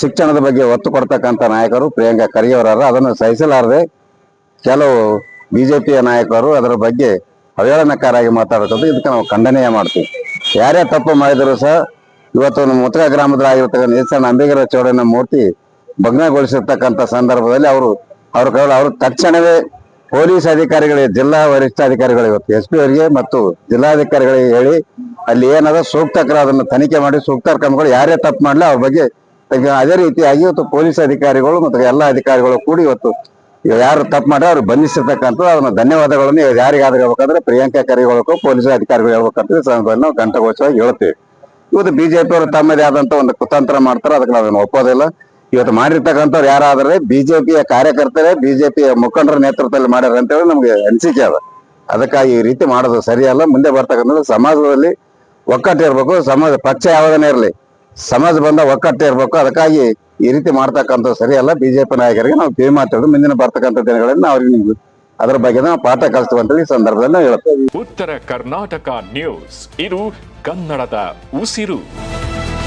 ಶಿಕ್ಷಣದ ಬಗ್ಗೆ ಒತ್ತು ಕೊಡ್ತಕ್ಕಂಥ ನಾಯಕರು ಪ್ರಿಯಾಂಕಾ ಖರ್ಗೆ ಅವರ ಅದನ್ನು ಸಹಿಸಲಾರದೆ ಕೆಲವು ಬಿಜೆಪಿಯ ನಾಯಕರು ಅದರ ಬಗ್ಗೆ ಅವಹೇಳನಕಾರಾಗಿ ಮಾತಾಡೋದು ಇದಕ್ಕೆ ನಾವು ಖಂಡನೀಯ ಮಾಡ್ತೀವಿ. ಯಾರೇ ತಪ್ಪು ಮಾಡಿದರೂ ಸಹ ಇವತ್ತು ನಮ್ಮ ಮುತಕ ಗ್ರಾಮದಲ್ಲಿರ್ತಕ್ಕಂಥ ನೇಸಣ್ಣ ಅಂಬಿಗರ ಚೌಡನ ಮೂರ್ತಿ ಭಗ್ನಗೊಳಿಸಿರ್ತಕ್ಕಂಥ ಸಂದರ್ಭದಲ್ಲಿ ಅವರು ತಕ್ಷಣವೇ ಪೊಲೀಸ್ ಅಧಿಕಾರಿಗಳಿಗೆ, ಜಿಲ್ಲಾ ವರಿಷ್ಠಾಧಿಕಾರಿಗಳು ಇವತ್ತು SP ಅವರಿಗೆ ಮತ್ತು ಜಿಲ್ಲಾಧಿಕಾರಿಗಳಿಗೆ ಹೇಳಿ ಅಲ್ಲಿ ಏನದ ಸೂಕ್ತ ಅದನ್ನು ತನಿಖೆ ಮಾಡಿ ಸೂಕ್ತ ಕ್ರಮಗಳು ಯಾರೇ ತಪ್ಪು ಮಾಡಲಿ ಅವ್ರ ಬಗ್ಗೆ ಅದೇ ರೀತಿಯಾಗಿ ಇವತ್ತು ಪೊಲೀಸ್ ಅಧಿಕಾರಿಗಳು ಮತ್ತು ಎಲ್ಲಾ ಅಧಿಕಾರಿಗಳು ಕೂಡಿ ಇವತ್ತು ಯಾರು ತಪ್ಪು ಮಾಡಿ ಅವ್ರು ಬಂಧಿಸಿರ್ತಕ್ಕಂಥ ಅದನ್ನ ಧನ್ಯವಾದಗಳನ್ನು ಯಾರಿಗಾದ್ರೂ ಹೇಳ್ಬೇಕಂದ್ರೆ ಪ್ರಿಯಾಂಕಾ ಖರ್ಗೆ ಹೇಳ್ಬೇಕು, ಪೊಲೀಸ್ ಅಧಿಕಾರಿಗಳು ಹೇಳ್ಬೇಕಂತ ನಾವು ಕಂಠಘೋಷವಾಗಿ ಹೇಳ್ತೀವಿ. ಇವತ್ತು ಬಿಜೆಪಿ ಅವರು ತಮ್ಮದೇ ಆದಂತ ಒಂದು ಕುತಂತ್ರ ಮಾಡ್ತಾರೆ, ಅದಕ್ಕೆ ನಾವೇನು ಒಪ್ಪೋದಿಲ್ಲ. ಇವತ್ತು ಮಾಡಿರ್ತಕ್ಕಂಥವ್ರು ಯಾರಾದ್ರೆ ಬಿಜೆಪಿಯ ಕಾರ್ಯಕರ್ತರೇ, ಬಿಜೆಪಿಯ ಮುಖಂಡರ ನೇತೃತ್ವದಲ್ಲಿ ಮಾಡ್ಯಾರ ಅಂತ ಹೇಳಿ ನಮ್ಗೆ ಅನಿಸಿಕೆ ಅದ. ಅದಕ್ಕಾಗಿ ಈ ರೀತಿ ಮಾಡೋದು ಸರಿಯಲ್ಲ. ಮುಂದೆ ಬರ್ತಕ್ಕಂಥ ಸಮಾಜದಲ್ಲಿ ಒಕ್ಕಟ್ಟು ಇರ್ಬೇಕು, ಸಮಾಜ ಪಕ್ಷ ಯಾವುದನ್ನೇ ಇರಲಿ, ಸಮಾಜ ಬಂದ ಒಕ್ಕಟ್ಟು ಇರ್ಬೇಕು. ಅದಕ್ಕಾಗಿ ಈ ರೀತಿ ಮಾಡ್ತಕ್ಕಂಥ ಸರಿಯಲ್ಲ. ಬಿಜೆಪಿ ನಾಯಕರಿಗೆ ನಾವು ಕಿವಿ ಮಾತಾಡೋದು ಮುಂದಿನ ಬರ್ತಕ್ಕಂಥ ದಿನಗಳಲ್ಲಿ ಅವ್ರಿಗೆ ಅದರ ಬಗ್ಗೆ ನಾವು ಪಾಠ ಕಲಿಸ್ತೀವಿ ಅಂತ ಈ ಸಂದರ್ಭದಲ್ಲಿ ನಾವು ಹೇಳ್ತೇವೆ. ಉತ್ತರ ಕರ್ನಾಟಕ ನ್ಯೂಸ್, ಇದು ಕನ್ನಡದ ಉಸಿರು.